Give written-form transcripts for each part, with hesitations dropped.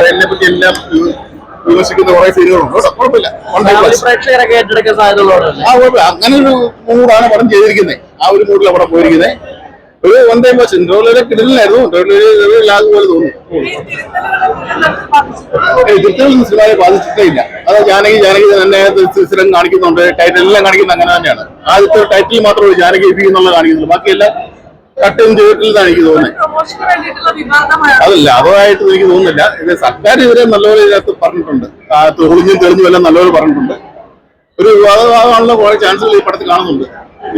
ട്രെയിനിനെ പറ്റി എല്ലാം വിമർശിക്കുന്ന കുറെ സീനുകളുണ്ട്. കുഴപ്പമില്ല, പ്രേക്ഷകരൊക്കെ ഏറ്റെടുക്കാൻ സാധ്യതയുള്ളതാണ്. അങ്ങനെ ഒരു മൂഡാണ് പടം ചെയ്തിരിക്കുന്നത്. ആ ഒരു മൂഡിലാണ് പടം പോയിരിക്കുന്നത്. ഒരു വൺ ടൈം വാച്ച് ഇന്റർവ്യൂലൊക്കെ കിടലിലായിരുന്നു. പോലെ തോന്നുന്നു. തിരുത്തലൊന്നും സിനിമയെ ബാധിച്ചിട്ടേ ഇല്ല. അത് ജാനകി തന്നെ സ്ഥിരം കാണിക്കുന്നുണ്ട്. ടൈറ്റിൽ എല്ലാം കാണിക്കുന്നത് അങ്ങനെ തന്നെയാണ്. ആദ്യത്തെ ടൈറ്റിൽ മാത്രമേ ജാനകി എന്നുള്ള കാണിക്കുന്നുള്ളൂ. ബാക്കിയെല്ലാം കട്ടും ചെയ്തിട്ടില്ലെന്നാണ് എനിക്ക് തോന്നുന്നത്. അതല്ല, അതുമായിട്ട് എനിക്ക് തോന്നുന്നില്ല. ഇത് സർക്കാർ ഇവരെ നല്ലപോലെ ഇതിനകത്ത് പറഞ്ഞിട്ടുണ്ട്. ഒളിഞ്ഞും തെളിഞ്ഞും എല്ലാം നല്ലപോലെ പറഞ്ഞിട്ടുണ്ട്. ഒരു വിവാദമാണല്ലോ കുറെ ചാൻസുകൾ ഈ പടത്തിൽ കാണുന്നുണ്ട്.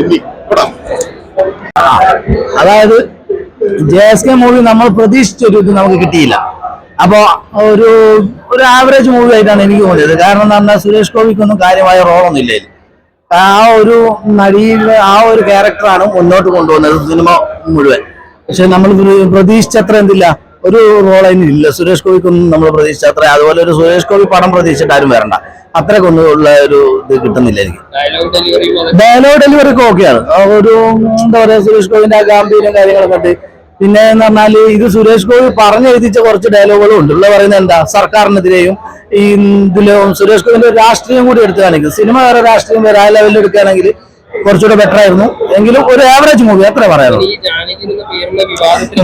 ഇനി പടം അതായത് JSK മൂവി നമ്മൾ പ്രതീക്ഷിച്ചൊരു ഇത് നമുക്ക് കിട്ടിയില്ല. അപ്പൊ ഒരു ആവറേജ് മൂവി ആയിട്ടാണ് എനിക്ക് തോന്നിയത്. കാരണം എന്താ പറഞ്ഞാൽ സുരേഷ് ഗോപിക്കൊന്നും കാര്യമായ റോളൊന്നും ഇല്ല. ആ ഒരു നടിയുടെ ആ ഒരു ക്യാരക്ടറാണ് മുന്നോട്ട് കൊണ്ടുവന്നത് സിനിമ മുഴുവൻ. പക്ഷെ നമ്മൾ പ്രതീക്ഷിച്ചത്ര എന്തില്ല, ഒരു റോൾ അതിനില്ല. സുരേഷ് ഗോപിക്കൊന്നും നമ്മൾ പ്രതീക്ഷിച്ചത്ര. അതുപോലെ ഒരു സുരേഷ് ഗോപി പടം പ്രതീക്ഷിച്ചിട്ട് ആരും വരണ്ട. അത്രക്കൊന്നും ഉള്ള ഒരു ഇത് കിട്ടുന്നില്ല എനിക്ക്. ഡയലോഗ് ഡെലിവറി ഒക്കെ ഓക്കെയാണ്. ഒരു എന്താ പറയാ, സുരേഷ് ഗോപിന്റെ ആ ഗാംഭീര്യം കാര്യങ്ങളൊക്കെ ഉണ്ട്. പിന്നെ എന്ന് പറഞ്ഞാല് ഇത് സുരേഷ് ഗോപി പറഞ്ഞെഴുതിച്ച കുറച്ച് ഡയലോഗുകളും ഉണ്ട്. ഉള്ള പറയുന്നത് എന്താ, സർക്കാരിനെതിരെയും ഈ ഇതിലും സുരേഷ് ഗോപിന്റെ രാഷ്ട്രീയം കൂടി എടുത്തു കാണിക്കും. സിനിമ വേറെ രാഷ്ട്രീയം വേറെ ആ ലെവലിൽ എടുക്കുകയാണെങ്കിൽ കുറച്ചുകൂടെ ബെറ്റർ ആയിരുന്നു. എങ്കിലും ഒരു ആവറേജ് മൂവി അത്ര പറയാനുള്ളൂ.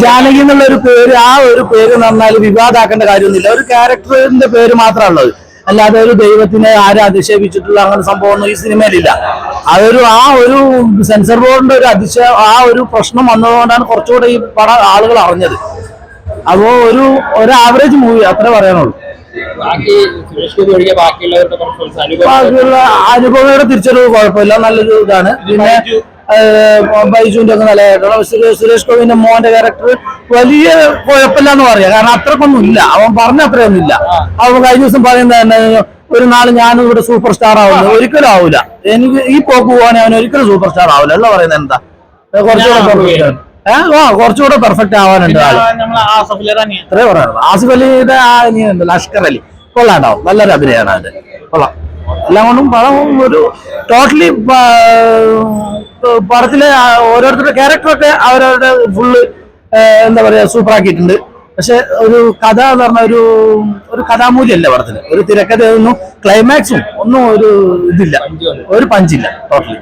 ജാനകി എന്നുള്ള ഒരു പേര്, ആ ഒരു പേര് എന്ന് പറഞ്ഞാൽ വിവാദമാക്കേണ്ട കാര്യമൊന്നുമില്ല. ഒരു ക്യാരക്ടറിന്റെ പേര് മാത്രമാണുള്ളത്. അല്ലാതെ ഒരു ദൈവത്തിനെ ആരും അധിക്ഷേപിച്ചിട്ടുള്ള അങ്ങനെ സംഭവമൊന്നും ഈ സിനിമയിലില്ല. ആ ഒരു സെൻസർ ബോർഡിന്റെ ആ ഒരു പ്രശ്നം വന്നതുകൊണ്ടാണ് കുറച്ചുകൂടെ ഈ പടം ആളുകൾ അറിഞ്ഞത്. അപ്പോ ഒരു ആവറേജ് മൂവി അത്ര പറയാനുള്ളൂ. ബാക്കിയുള്ള അനുഭവയുടെ തിരിച്ചറിവ് കുഴപ്പമില്ല, നല്ലൊരു ഇതാണ്. പിന്നെ ബൈജുവിന്റെ ഒക്കെ നല്ലതായിട്ടാണ്. സുരേഷ് ഗോപിന്റെ മോന്റെ ക്യാരക്ടർ വലിയ കുഴപ്പമില്ല എന്ന് പറയാം. കാരണം അത്രക്കൊന്നും ഇല്ല, അവൻ പറഞ്ഞ അത്രയൊന്നും ഇല്ല. അവൻ കഴിഞ്ഞ ദിവസം പറയുന്നത് ഒരു നാള് ഞാനും ഇവിടെ സൂപ്പർ സ്റ്റാർ ആവുന്നത് ഒരിക്കലും ആവൂല. എനിക്ക് ഈ പോക്ക് പോവാണെങ്കിൽ അവൻ ഒരിക്കലും സൂപ്പർ സ്റ്റാർ ആവില്ല എന്ന് പറയുന്നത് എന്താ, കുറച്ചുകൂടെ പെർഫെക്റ്റ് ആവാനുണ്ട്. അത്രേ പറയാനുള്ളൂ. ആസിഫ് അലിയുടെ ലഷ്കർ അലി കൊള്ളാണ്ടാവും, നല്ലൊരു അഭിനയമാണ് അതിന്റെ. കൊള്ളാം, എല്ലാം കൊണ്ടും പടം ഒരു ടോട്ടലി പടത്തിലെ ഓരോരുത്തരുടെ ക്യാരക്ടറൊക്കെ അവരവരുടെ ഫുള്ള് എന്താ പറയാ സൂപ്പർ ആക്കിയിട്ടുണ്ട്. പക്ഷെ ഒരു കഥ എന്ന് പറഞ്ഞ ഒരു കഥാമൂല്യമല്ല പടത്തിന്. ഒരു തിരക്കഥയൊന്നും ക്ലൈമാക്സും ഒന്നും ഒരു ഇതില്ല, ഒരു പഞ്ചില്ല ടോട്ടലി.